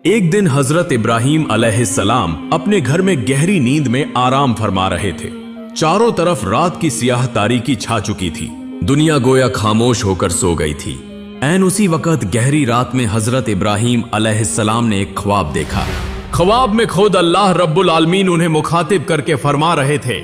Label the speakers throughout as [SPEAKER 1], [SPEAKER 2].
[SPEAKER 1] एक दिन हजरत इब्राहिम अलैहिस्सलाम अपने घर में गहरी नींद में आराम फरमा रहे थे। चारों तरफ रात की सियाह तारीकी छा चुकी थी। दुनिया गोया खामोश होकर सो गई थी। ऐन उसी वक्त गहरी रात में हजरत इब्राहिम अलैहिस्सलाम ने एक ख्वाब देखा। ख्वाब में खुद अल्लाह रब्बुल आलमीन उन्हें मुखातिब करके फरमा रहे थे,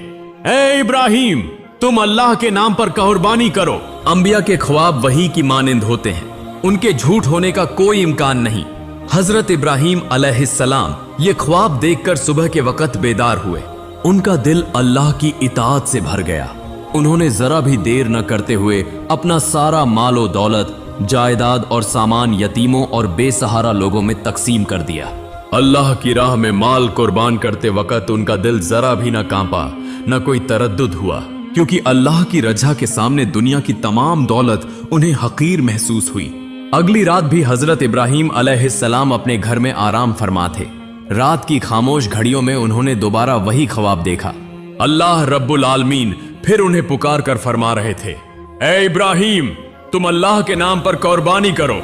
[SPEAKER 1] ए इब्राहिम, तुम अल्लाह के नाम पर कुर्बानी करो। अंबिया के ख्वाब वही की मानिंद होते हैं, उनके झूठ होने का कोई इम्कान नहीं। हजरत इब्राहिम अलैहिस्सलाम ये ख्वाब देखकर सुबह के वक्त बेदार हुए। उनका दिल अल्लाह की इताअत से भर गया। उन्होंने जरा भी देर न करते हुए अपना सारा मालो दौलत, जायदाद और सामान यतीमों और बेसहारा लोगों में तकसीम कर दिया। अल्लाह की राह में माल कुर्बान करते वक्त उनका दिल जरा भी न कांपा, न कोई तरद्दुद हुआ, क्योंकि अल्लाह की रजा के सामने दुनिया की तमाम दौलत उन्हें हकीर महसूस हुई। अगली रात भी हजरत इब्राहिम अलैहिस्सलाम अपने घर में आराम फरमा थे। रात की खामोश घड़ियों में उन्होंने दोबारा वही ख्वाब देखा। अल्लाह रब्बुल आलमीन फिर उन्हें पुकार कर फरमा रहे थे, ए इब्राहिम, तुम अल्लाह के नाम पर कुर्बानी करो।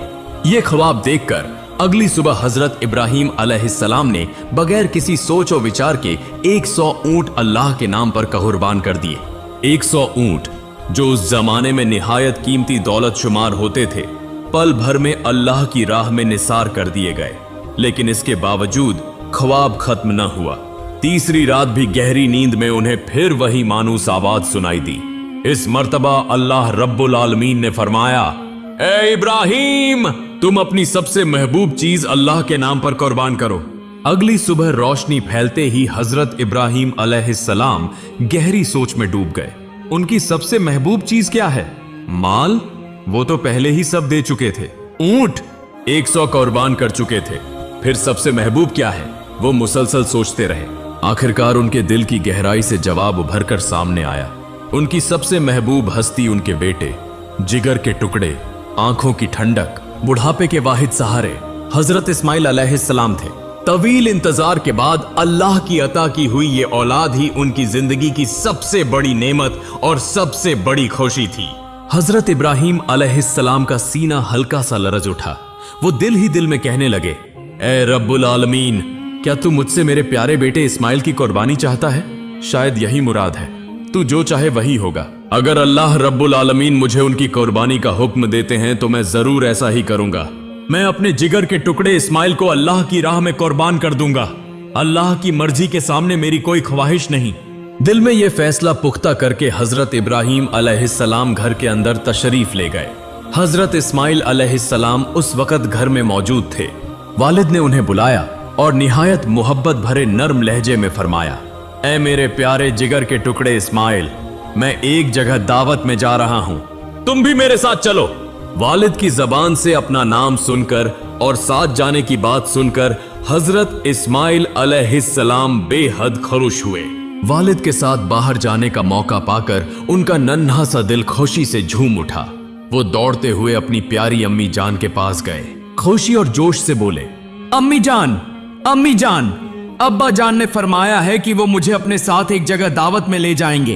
[SPEAKER 1] ये ख्वाब देखकर अगली सुबह हजरत इब्राहिम अलैहिस्सलाम ने बगैर किसी सोच और विचार के 100 ऊंट अल्लाह के नाम पर कुर्बान कर दिए। 100 ऊंट जो उस जमाने में निहायत कीमती दौलत शुमार होते थे, पल भर में अल्लाह की राह में निसार कर दिए गए। लेकिन इसके बावजूद ख्वाब खत्म न हुआ। तीसरी रात भी गहरी नींद में उन्हें फिर वही मानूस आवाज सुनाई दी। इस मर्तबा अल्लाह रब्बुल आलमीन ने फरमाया, ए इब्राहिम, तुम अपनी सबसे महबूब चीज अल्लाह के नाम पर कुर्बान करो। अगली सुबह रोशनी फैलते ही हजरत इब्राहिम अलैहिस्सलाम गहरी सोच में डूब गए। उनकी सबसे महबूब चीज क्या है? माल? वो तो पहले ही सब दे चुके थे। ऊंट 100 कुर्बान कर चुके थे। फिर सबसे महबूब क्या है? वो मुसलसल सोचते रहे। आखिरकार उनके दिल की गहराई से जवाब उभर कर सामने आया। उनकी सबसे महबूब हस्ती उनके बेटे, जिगर के टुकड़े, आंखों की ठंडक, बुढ़ापे के वाहिद सहारे हजरत इस्माइल अलैहिस्सलाम थे। तवील इंतजार के बाद अल्लाह की अता की हुई ये औलाद ही उनकी जिंदगी की सबसे बड़ी नेमत और सबसे बड़ी खुशी थी। हजरत इब्राहिम अलैहिस्सलाम का सीना हल्का सा लरज उठा। वो दिल ही दिल में कहने लगे, ए रब्बुल आलमीन, क्या तू मुझसे मेरे प्यारे बेटे इस्माइल की कुर्बानी चाहता है? शायद यही मुराद है। तू जो चाहे वही होगा। अगर अल्लाह रब्बुल आलमीन मुझे उनकी कुर्बानी का हुक्म देते हैं तो मैं जरूर ऐसा ही करूंगा। मैं अपने जिगर के टुकड़े इस्माइल को अल्लाह की राह में कुर्बान कर दूंगा। अल्लाह की मर्जी के सामने मेरी कोई ख्वाहिश नहीं। दिल में यह फैसला पुख्ता करके हजरत इब्राहिम अलैहिस्सलाम घर के अंदर तशरीफ ले गए। हजरत इस्माइल अलैहिस्सलाम उस वक्त घर में मौजूद थे। वालिद ने उन्हें बुलाया और निहायत मोहब्बत भरे नर्म लहजे में फरमाया, ऐ मेरे प्यारे जिगर के टुकड़े इस्माइल, मैं एक जगह दावत में जा रहा हूं, तुम भी मेरे साथ चलो। वालिद की जबान से अपना नाम सुनकर और साथ जाने की बात सुनकर हजरत इस्माइल अलैहिस्सलाम बेहद खुश हुए। वालिद के साथ बाहर जाने का मौका पाकर उनका नन्हा सा दिल खुशी से झूम उठा। वो दौड़ते हुए अपनी प्यारी अम्मी जान के पास गए। खुशी और जोश से बोले, अम्मी जान, अम्मी जान, अब्बा जान ने फरमाया है कि वो मुझे अपने साथ एक जगह दावत में ले जाएंगे।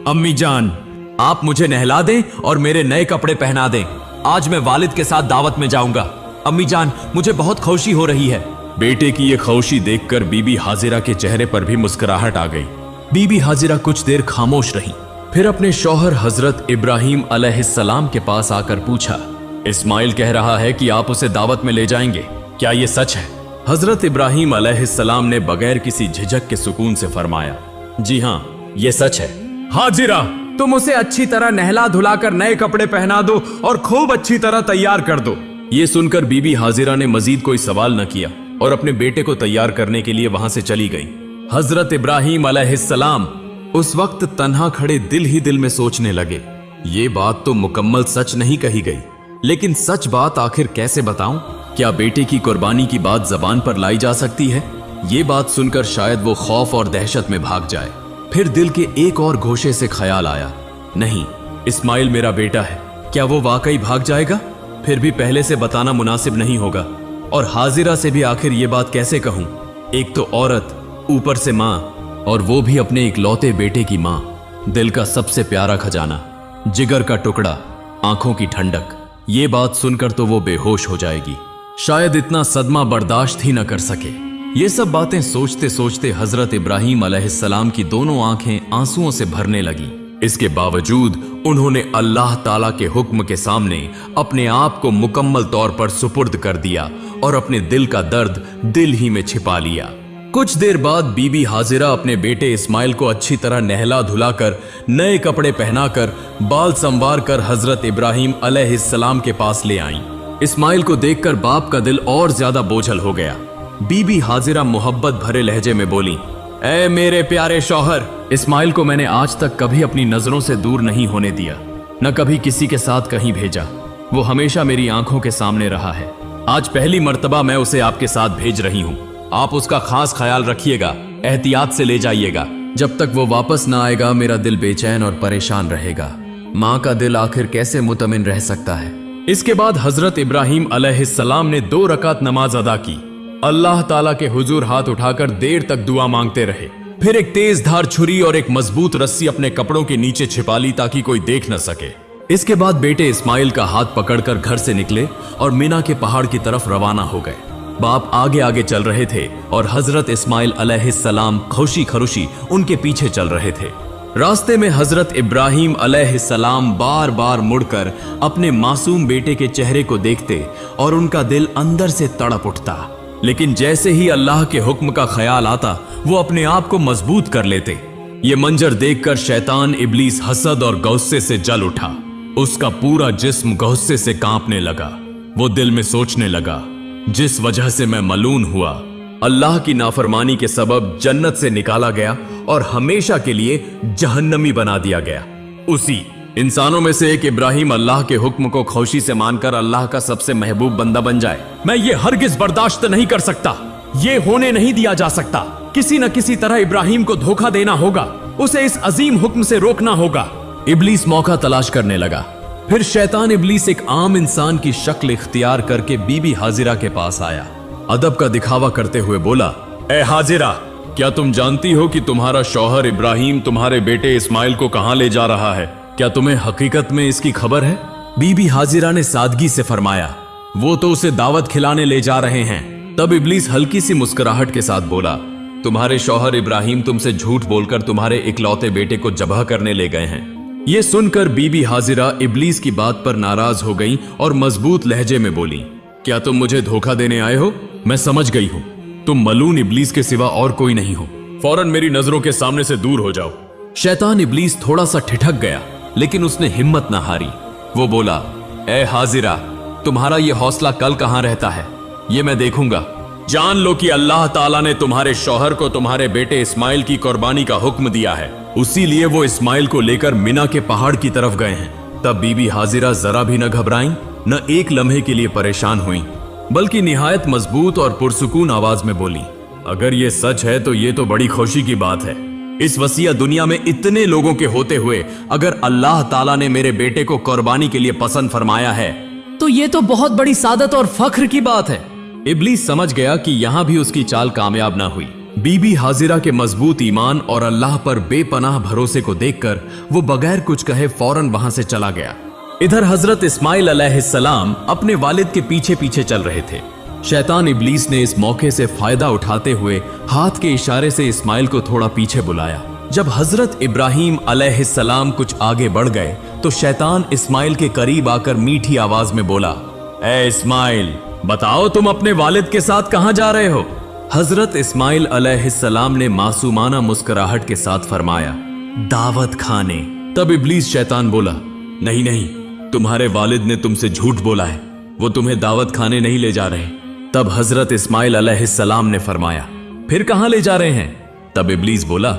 [SPEAKER 1] अम्मी जान, आप मुझे नहला दें और मेरे नए कपड़े पहना दें। आज मैं वालिद के साथ दावत में जाऊंगा। अम्मी जान, मुझे बहुत खुशी हो रही है। बेटे की ये खुशी देखकर बीबी हाजिरा के चेहरे पर भी मुस्कुराहट आ गई। बीबी हाजिरा कुछ देर खामोश रही, फिर अपने शौहर हजरत इब्राहिम अलैहिस्सलाम के पास आकर पूछा, इस्माइल कह रहा है कि आप उसे दावत में ले जाएंगे, क्या ये सच है? हजरत इब्राहिम अलैहिस्सलाम ने बगैर किसी झिझक के सुकून से फरमाया, जी हां, ये सच है। हाजिरा, तुम उसे अच्छी तरह नहला धुलाकर नए कपड़े पहना दो और खूब अच्छी तरह तैयार कर दो। ये सुनकर बीबी हाजिरा ने मजीद कोई सवाल न किया और अपने बेटे को तैयार करने के लिए वहां से चली गई। हजरत इब्राहिम अलैहिस्सलाम उस वक्त तन्हा खड़े दिल ही दिल में सोचने लगे, ये बात तो मुकम्मल सच नहीं कही गई, लेकिन सच बात आखिर कैसे बताऊं? क्या बेटे की कुर्बानी की बात जबान पर लाई जा सकती है? ये बात सुनकर शायद वो खौफ और दहशत में भाग जाए। फिर दिल के एक और घोषे से ख्याल आया, नहीं, इस्माइल मेरा बेटा है, क्या वो वाकई भाग जाएगा? फिर भी पहले से बताना मुनासिब नहीं होगा। और हाजिरा से भी आखिर ये बात कैसे कहूं? एक तो औरत, ऊपर से माँ, और वो भी अपने इकलौते बेटे की माँ। दिल का सबसे प्यारा खजाना, जिगर का टुकड़ा, आंखों की ठंडक। ये बात सुनकर तो वो बेहोश हो जाएगी। शायद इतना सदमा बर्दाश्त ही न कर सके। ये सब बातें सोचते सोचते हजरत इब्राहिम अलैहिस्सलाम की दोनों आंखें आंसुओं से भरने लगी। इसके बावजूद उन्होंने अल्लाह ताला के हुक्म के सामने अपने आप को मुकम्मल तौर पर सुपुर्द कर दिया और अपने दिल का दर्द दिल ही में छिपा लिया। कुछ देर बाद बीबी हाजिरा अपने बेटे इस्माइल को अच्छी तरह नहला धुलाकर, नए कपड़े पहनाकर, बाल संवार कर हजरत इब्राहिम अलैहिस्सलाम के पास ले आईं। इस्माइल को देखकर बाप का दिल और ज्यादा बोझल हो गया। बीबी हाजिरा मोहब्बत भरे लहजे में बोली, ऐ मेरे प्यारे शौहर, इस्माइल को मैंने आज तक कभी अपनी नजरों से दूर नहीं होने दिया, न कभी किसी के साथ कहीं भेजा। वो हमेशा मेरी आंखों के सामने रहा है। आज पहली मर्तबा मैं उसे आपके साथ भेज रही हूँ। आप उसका खास ख्याल रखिएगा, एहतियात से ले जाइएगा। जब तक वो वापस ना आएगा मेरा दिल बेचैन और परेशान रहेगा। माँ का दिल आखिर कैसे मुतमिन रह सकता है। इसके बाद हजरत इब्राहिम अलैहिस्सलाम ने 2 रकात नमाज अदा की। अल्लाह ताला के हुजूर हाथ उठाकर देर तक दुआ मांगते रहे। फिर एक तेज धार छुरी और एक मजबूत रस्सी अपने कपड़ों के नीचे छिपा ली ताकि कोई देख न सके। इसके बाद बेटे इस्माइल का हाथ पकड़कर घर से निकले और मिना के पहाड़ की तरफ रवाना हो गए। बाप आगे आगे चल रहे थे और हजरत इस्माइल अलैहिस्सलाम खुशी खरुशी उनके पीछे चल रहे थे। रास्ते में हजरत इब्राहिम अलैहिस्सलाम बार बार मुड़कर अपने मासूम बेटे के चेहरे को देखते और उनका दिल अंदर से तड़प उठता। लेकिन जैसे ही अल्लाह के हुक्म का ख्याल आता वो अपने आप को मजबूत कर लेते। ये मंजर देखकर शैतान इब्लीस हसद और गुस्से से जल उठा। उसका पूरा जिस्म गुस्से से कांपने लगा। वो दिल में सोचने लगा, जिस वजह से मैं मलून हुआ, अल्लाह की नाफरमानी के सबब जन्नत से निकाला गया और हमेशा के लिए जहन्नमी बना दिया गया, उसी इंसानों में से एक इब्राहिम अल्लाह के हुक्म को खुशी से मानकर अल्लाह का सबसे महबूब बंदा बन जाए। मैं ये हरगिज बर्दाश्त नहीं कर सकता। ये होने नहीं दिया जा सकता। किसी न किसी तरह इब्राहिम को धोखा देना होगा, उसे इस अजीम हुक्म से रोकना होगा। इब्लीस मौका तलाश करने लगा। फिर शैतान इब्लीस एक आम इंसान की शक्ल इख्तियार करके बीबी हाजिरा के पास आया। अदब का दिखावा करते हुए बोला, ए हाजिरा, क्या तुम जानती हो कि तुम्हारा शौहर इब्राहिम तुम्हारे बेटे इस्माइल को कहां ले जा रहा है? क्या तुम्हें हकीकत में इसकी खबर है? बीबी हाजिरा ने सादगी से फरमाया, वो तो उसे दावत खिलाने ले जा रहे हैं। तब इब्लीस हल्की सी मुस्कुराहट के साथ बोला, तुम्हारे शौहर इब्राहिम तुमसे झूठ बोलकर तुम्हारे इकलौते बेटे को जबह करने ले गए हैं। ये सुनकर बीबी हाजिरा इब्लीस की बात पर नाराज हो गई और मजबूत लहजे में बोली, क्या तुम मुझे धोखा देने आए हो? मैं समझ गई हूं, तुम मलून इब्लीस के सिवा और कोई नहीं हो। फौरन मेरी नजरों के सामने से दूर हो जाओ। शैतान इब्लीस थोड़ा सा ठिठक गया, लेकिन उसने हिम्मत न हारी। वो बोला, ए हाजिरा, तुम्हारा ये हौसला कल कहां रहता है, ये मैं देखूंगा। जान लो कि अल्लाह ताला ने तुम्हारे शौहर को तुम्हारे बेटे इस्माइल की कुर्बानी का हुक्म दिया है, उसी लिए वो इस्माइल को लेकर मिना के पहाड़ की तरफ गए हैं। तब बीबी हाजिरा जरा भी न घबराईं, न एक लम्हे के लिए परेशान हुई, बल्कि निहायत मजबूत और पुरसुकून आवाज में बोली, अगर ये सच है तो ये तो बड़ी खुशी की बात है। इस वसीया दुनिया में इतने लोगों के होते हुए अगर अल्लाह ताला ने मेरे बेटे को कुर्बानी के लिए पसंद फरमाया है तो ये तो बहुत बड़ी सादत और फख्र की बात है। इब्लीस समझ गया कि यहां भी उसकी चाल कामयाब ना हुई। बीबी हाजिरा के मजबूत ईमान और अल्लाह पर बेपनाह भरोसे को देखकर वो बगैर कुछ कहे फौरन वहां से चला गया। इधर हजरत इस्माइल अलैहिस्सलाम अपने वालिद के पीछे पीछे चल रहे थे। शैतान इब्लीस ने इस मौके से फायदा उठाते हुए हाथ के इशारे से इस्माइल को थोड़ा पीछे बुलाया। जब हजरत इब्राहिम अलैहिस्सलाम कुछ आगे बढ़ गए तो शैतान इस्माइल के करीब आकर मीठी आवाज में बोला, ए इस्माइल, बताओ तुम अपने वालिद के साथ कहां जा रहे हो? हजरत इस्माइल अलैहिस्सलाम ने मासूमाना मुस्कुराहट के साथ फरमाया, दावत खाने। तब इब्लीस शैतान बोला, नहीं नहीं, तुम्हारे वालिद ने तुमसे झूठ बोला है, वो तुम्हें दावत खाने नहीं ले जा रहे। तब हजरत इस्माइल अलैहिस्सलाम ने फरमाया, फिर कहां ले जा रहे हैं? तब इब्लीस बोला,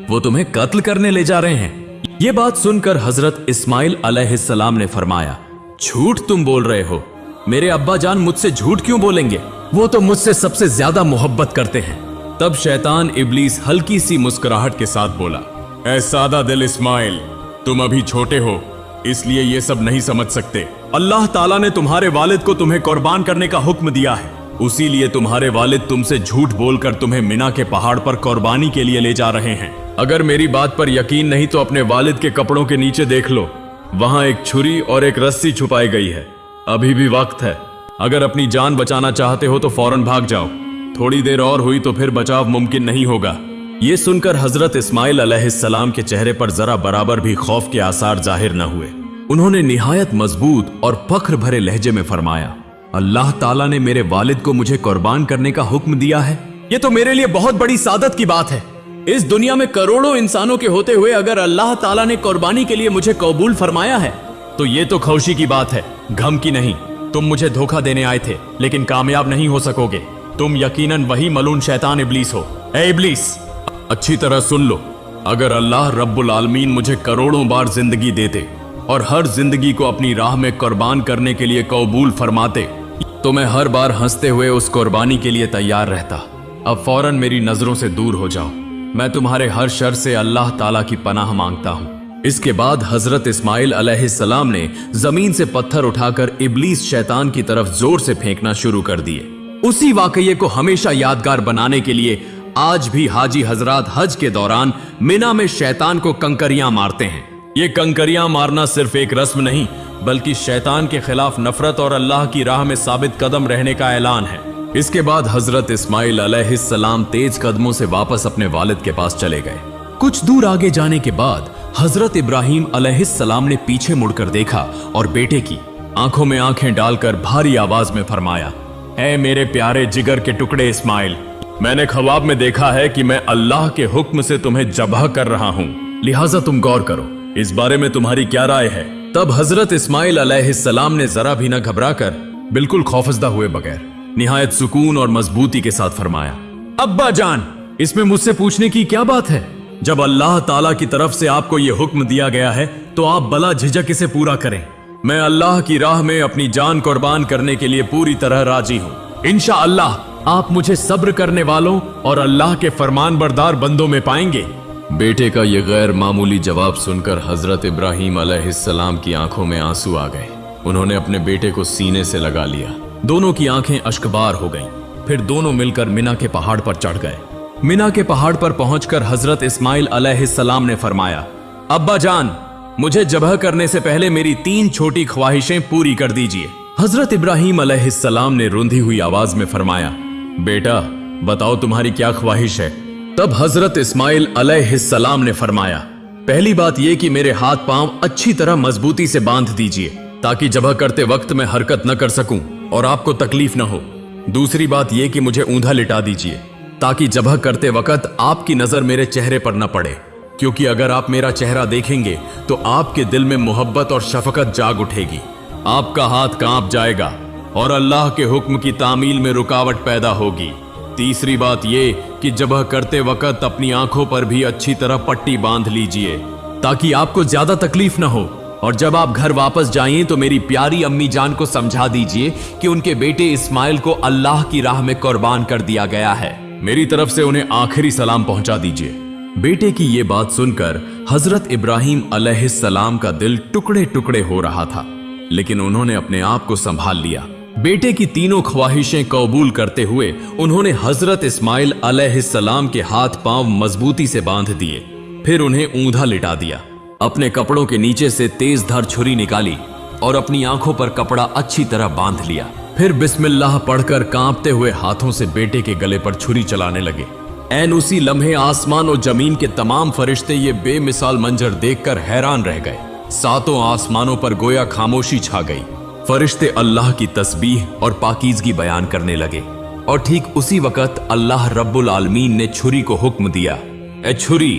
[SPEAKER 1] वो तुम्हें कत्ल करने ले जा रहे हैं। ये बात सुनकर हजरत इस्माइल अलैहिस्सलाम ने फरमाया, झूठ तुम बोल रहे हो? मेरे अब्बा जान मुझसे झूठ क्यों बोलेंगे? वो तो मुझसे सबसे ज्यादा मोहब्बत करते हैं। तब शैतान इब्लीस हल्की सी मुस्कुराहट के साथ बोला, ऐ सादा दिल इस्माइल, तुम अभी छोटे हो इसलिए ये सब नहीं समझ सकते। अल्लाह ताला ने तुम्हारे वालिद को तुम्हें कुर्बान करने का हुक्म दिया है, उसी लिए तुम्हारे वालिद तुमसे झूठ बोलकर तुम्हें मिना के पहाड़ पर कुर्बानी के लिए ले जा रहे हैं। अगर मेरी बात पर यकीन नहीं तो अपने वालिद के कपड़ों के नीचे देख लो, वहां एक छुरी और एक रस्सी छुपाई गई है। अभी भी वक्त है, अगर अपनी जान बचाना चाहते हो तो फौरन भाग जाओ, थोड़ी देर और हुई तो फिर बचाव मुमकिन नहीं होगा। ये सुनकर हजरत इस्माइल अलैहिस्सलाम के चेहरे पर जरा बराबर भी खौफ के आसार जाहिर न हुए। उन्होंने निहायत मजबूत और फख्र भरे लहजे में फरमाया, अल्लाह ताला ने मेरे वालिद को मुझे कुर्बान करने का हुक्म दिया है। ये तो मेरे लिए बहुत बड़ी सादत की बात है। इस दुनिया में करोड़ों इंसानों के होते हुए अगर अल्लाह ताला ने कुर्बानी के लिए मुझे कबूल फरमाया है तो ये तो खुशी की बात है, गम की नहीं। तुम मुझे धोखा देने आए थे लेकिन कामयाब नहीं हो सकोगे। तुम यकीनन वही मलून शैतान इब्लीस हो। ए इब्लीस, अच्छी तरह सुन लो, अगर अल्लाह रब्बुल आलमीन मुझे करोड़ों बार जिंदगी देते और हर जिंदगी को अपनी राह में कुर्बान करने के लिए कबूल फरमाते तो मैं हर बार हंसते हुए उस कुर्बानी के लिए तैयार रहता। अब फौरन मेरी नजरों से दूर हो जाओ, मैं तुम्हारे हर शर से अल्लाह ताला की पनाह मांगता हूँ। इसके बाद हजरत इस्माइल अलैहिस्सलाम ने जमीन से पत्थर उठाकर इब्लीस शैतान की तरफ जोर से फेंकना शुरू कर दिए। उसी वाकये को हमेशा यादगार बनाने के लिए आज भी हाजी हजरात हज के दौरान मिना में शैतान को कंकरियां मारते हैं। ये कंकरियां मारना सिर्फ एक रस्म नहीं बल्कि शैतान के खिलाफ नफरत और अल्लाह की राह में साबित कदम रहने का ऐलान है। इसके बाद हजरत इस्माइल अलैहिस्सलाम तेज कदमों से वापस अपने वालिद के पास चले गए। कुछ दूर आगे जाने के बाद हजरत इब्राहिम अलैहिस्सलाम ने पीछे मुड़कर देखा और बेटे की आंखों में आंखें डालकर भारी आवाज में फरमाया, ऐ मेरे प्यारे जिगर के टुकड़े इस्माइल, मैंने ख्वाब में देखा है कि मैं अल्लाह के हुक्म से तुम्हें जबह कर रहा हूँ, लिहाजा तुम गौर करो, इस बारे में तुम्हारी क्या राय है। तब हजरत इस्माइल अलैहिस्सलाम ने जरा भी न घबराकर बिल्कुल खौफजदा हुए बगैर निहायत सुकून और मजबूती के साथ फरमाया, अब्बा जान, इसमें मुझसे पूछने की क्या बात है। जब अल्लाह ताला की तरफ से आपको यह हुक्म दिया गया है तो आप बला झिझक इसे पूरा करें। मैं अल्लाह की राह में अपनी जान कुर्बान करने के लिए पूरी तरह राजी हूँ। इंशाअल्लाह आप मुझे सब्र करने वालों और अल्लाह के फरमान बरदार बंदों में पाएंगे। बेटे का यह गैर मामूली जवाब सुनकर हजरत इब्राहिम अलैहिस्सलाम की आंखों में आंसू आ गए। उन्होंने अपने बेटे को सीने से लगा लिया। दोनों की आंखें अश्कबार हो गईं। फिर दोनों मिलकर मिना के पहाड़ पर चढ़ गए। मिना के पहाड़ पर पहुंचकर हजरत इस्माइल अलैहिस्सलाम ने फरमाया, अब्बा जान, मुझे जबह करने से पहले मेरी 3 छोटी ख्वाहिशें पूरी कर दीजिए। हजरत इब्राहिम अलैहिस्सलाम ने रुंधी हुई आवाज में फरमाया, बेटा बताओ तुम्हारी क्या ख्वाहिश है। तब हजरत इस्माइल अलैहिस्सलाम ने फरमाया, पहली बात यह कि मेरे हाथ पांव अच्छी तरह मजबूती से बांध दीजिए ताकि जबह करते वक्त मैं हरकत न कर सकूं और आपको तकलीफ न हो। दूसरी बात यह कि मुझे ऊंधा लिटा दीजिए ताकि जबह करते वक्त आपकी नजर मेरे चेहरे पर न पड़े, क्योंकि अगर आप मेरा चेहरा देखेंगे तो आपके दिल में मोहब्बत और शफकत जाग उठेगी, आपका हाथ कांप जाएगा और अल्लाह के हुक्म की तामील में रुकावट पैदा होगी। तीसरी बात यह कि जबह करते वक्त अपनी आंखों पर भी अच्छी तरह पट्टी बांध लीजिए ताकि आपको ज्यादा तकलीफ न हो, और जब आप घर वापस जाएं तो मेरी प्यारी अम्मी जान को समझा दीजिए कि उनके बेटे इस्माइल को अल्लाह की राह में कुर्बान कर दिया गया है। मेरी तरफ से उन्हें आखिरी सलाम पहुंचा दीजिए। बेटे की ये बात सुनकर हजरत इब्राहिम अलैहिस्सलाम का दिल टुकड़े टुकड़े हो रहा था, लेकिन उन्होंने अपने आप को संभाल लिया। बेटे की तीनों ख्वाहिशें कबूल करते हुए उन्होंने हजरत इस्माइल अलैहिस्सलाम के हाथ पांव मजबूती से बांध दिए, फिर उन्हें ऊंधा लिटा दिया। अपने कपड़ों के नीचे से तेज धार छुरी निकाली और अपनी आंखों पर कपड़ा अच्छी तरह बांध लिया। फिर बिस्मिल्लाह पढ़कर कांपते हुए हाथों से बेटे के गले पर छुरी चलाने लगे। ऐन उसी लम्हे आसमान और जमीन के तमाम फरिश्ते ये बेमिसाल मंजर देखकर हैरान रह गए। 7 आसमानों पर गोया खामोशी छा गई। फरिश्ते अल्लाह की तस्बीह और पाकीज़गी बयान करने लगे और ठीक उसी वक्त अल्लाह रब्बुल आलमीन ने छुरी को हुक्म दिया, ए छुरी,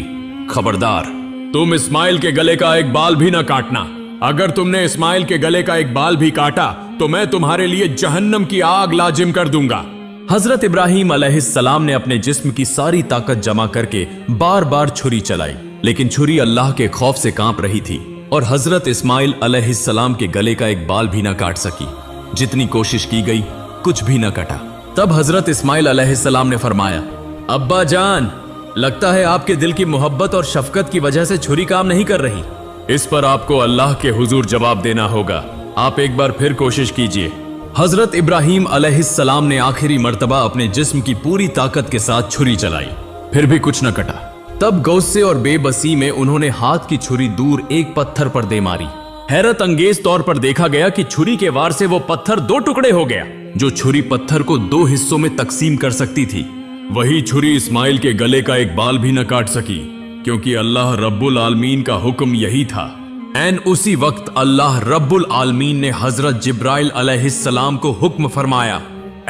[SPEAKER 1] खबरदार, तुम इस्माइल के गले का एक बाल भी ना काटना। अगर तुमने इस्माइल के गले का एक बाल भी काटा तो मैं तुम्हारे लिए जहन्नम की आग लाजिम कर दूंगा। हजरत इब्राहिम अलैहिस्सलाम ने अपने जिस्म की सारी ताकत जमा करके बार बार छुरी चलाई, लेकिन छुरी अल्लाह के खौफ से कांप रही थी और हजरत इस्माइल अलैहिस्सलाम के गले का एक बाल भी ना काट सकी। जितनी कोशिश की गई कुछ भी ना कटा। तब हजरत इस्माइल अलैहिस्सलाम ने फरमाया, अब्बा जान, लगता है आपके दिल की मोहब्बत और शफकत की वजह से छुरी काम नहीं कर रही। इस पर आपको अल्लाह के हुजूर जवाब देना होगा। आप एक बार फिर कोशिश कीजिए। हजरत इब्राहिम अलैहिस्सलाम ने आखिरी मर्तबा अपने जिस्म की पूरी ताकत के साथ छुरी चलाई, फिर भी कुछ न कटा। तब गौस्से और बेबसी में उन्होंने हाथ की छुरी दूर एक पत्थर पर दे मारी हैरत अंगेज तौर पर देखा गया कि छुरी के वार से वो पत्थर 2 टुकड़े हो गया। जो छुरी पत्थर को 2 हिस्सों में तकसीम कर सकती थी, वही छुरी इस्माइल के गले का एक बाल भी न काट सकी, क्योंकि अल्लाह रब्बुल आलमीन का हुक्म यही था। एन उसी वक्त अल्लाह रब्बुल आलमीन ने हजरत जिब्राइल अलैहिस्सलाम को हुक्म फरमाया,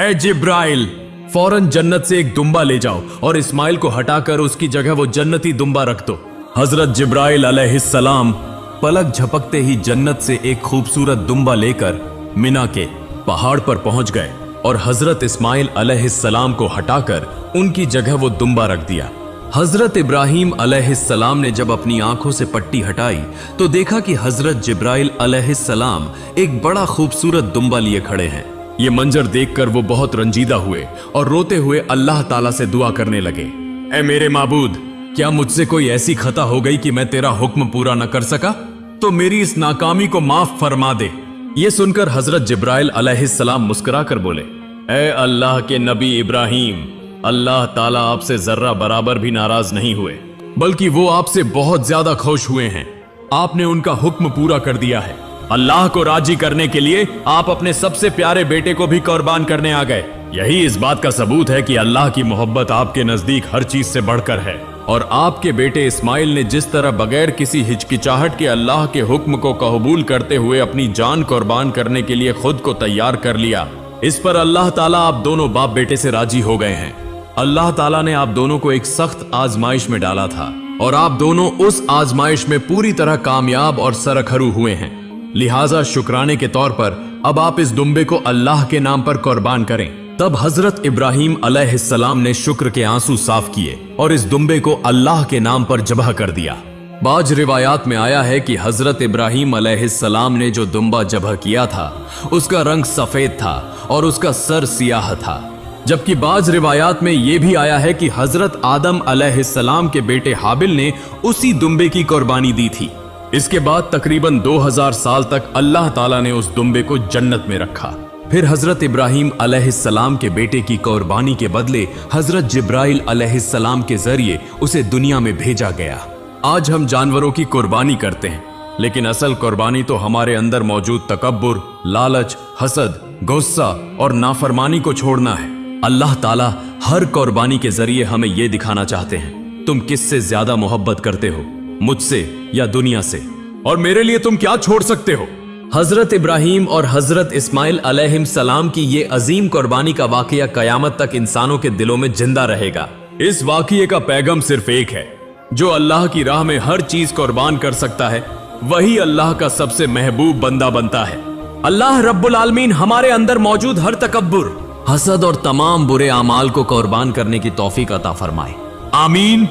[SPEAKER 1] ए जिब्राइल, फौरन जन्नत से एक दुम्बा ले जाओ और इस्माइल को हटाकर उसकी जगह वो जन्नती दुम्बा रख दो। हजरत जिब्राइल अलैहिस्सलाम पलक झपकते ही जन्नत से एक खूबसूरत दुम्बा लेकर मिना के पहाड़ पर पहुंच गए और हजरत इस्माइल अलैहिस्सलाम को हटाकर उनकी जगह वो दुम्बा रख दिया। हजरत इब्राहीम अलैहिस्सलाम ने जब अपनी आंखों से पट्टी हटाई तो देखा कि हजरत जिब्राइल अलैहिस्सलाम एक बड़ा खूबसूरत दुम्बा लिए खड़े हैं। ये मंजर देखकर वो बहुत रंजीदा हुए और रोते हुए अल्लाह ताला से दुआ करने लगे, ए मेरे माबूद, क्या मुझसे कोई ऐसी खता हो गई कि मैं तेरा हुक्म पूरा न कर सका? तो मेरी इस नाकामी को माफ फरमा दे। ये सुनकर हजरत जिब्राइल अलैहिस्सलाम मुस्कुरा कर बोले, ए अल्लाह के नबी इब्राहीम, अल्लाह ताला आपसे जर्रा बराबर भी नाराज नहीं हुए, बल्कि वो आपसे बहुत ज्यादा खुश हुए हैं। आपने उनका हुक्म पूरा कर दिया है। अल्लाह को राजी करने के लिए आप अपने सबसे प्यारे बेटे को भी कुर्बान करने आ गए। यही इस बात का सबूत है कि अल्लाह की मोहब्बत आपके नजदीक हर चीज से बढ़कर है। और आपके बेटे इस्माइल ने जिस तरह बगैर किसी हिचकिचाहट के अल्लाह के हुक्म को कबूल करते हुए अपनी जान कुर्बान करने के लिए खुद को तैयार कर लिया, इस पर अल्लाह ताला आप दोनों बाप बेटे से राजी हो गए हैं। अल्लाह ताला ने आप दोनों को एक सख्त आजमाइश में डाला था और आप दोनों उस आजमाइश में पूरी तरह कामयाब और सरखरू हुए हैं। लिहाजा शुक्राने के तौर पर अब आप इस दुम्बे को अल्लाह के नाम पर कुर्बान करें। तब हजरत इब्राहीम अलैहिस्सलाम ने शुक्र के आंसू साफ किए और इस दुम्बे को अल्लाह के नाम पर जबह कर दिया। बाज रिवायात में आया है कि हजरत इब्राहीम अलैहिस्सलाम ने जो दुम्बा जबह किया था उसका रंग सफेद था और उसका सर सियाह था, जबकि बाज रिवायात में यह भी आया है कि हजरत आदम अलैहिस्सलाम के बेटे हाबिल ने उसी दुम्बे की कुर्बानी दी थी। इसके बाद तकरीबन 2000 साल तक अल्लाह ताला ने उस दुम्बे को जन्नत में रखा। फिर हजरत इब्राहीम अलैहिस्सलाम के बेटे की कुर्बानी के बदले हजरत जिब्राइल अलैहिस्सलाम के जरिए उसे दुनिया में भेजा गया। आज हम जानवरों की कुर्बानी करते हैं, लेकिन असल कुर्बानी तो हमारे अंदर मौजूद तकब्बुर, लालच, हसद, गुस्सा और नाफरमानी को छोड़ना है। अल्लाह ताला हर कुर्बानी के जरिए हमें यह दिखाना चाहते हैं, तुम किससे ज्यादा मोहब्बत करते हो, मुझसे या दुनिया से, और मेरे लिए तुम क्या छोड़ सकते हो। हजरत इब्राहीम और हजरत इस्माइल अलैहिस्सलाम की ये अजीम कुर्बानी का वाकया कयामत तक इंसानों के दिलों में जिंदा रहेगा। इस वाकये का पैगाम सिर्फ एक है, जो अल्लाह की राह में हर चीज कुर्बान कर सकता है वही अल्लाह का सबसे महबूब बंदा बनता है। अल्लाह रब्बुल आलमीन हमारे अंदर मौजूद हर तकब्बुर, हसद और तमाम बुरे अमाल को कुर्बान करने की तौफीक अता फरमाए। आमीन।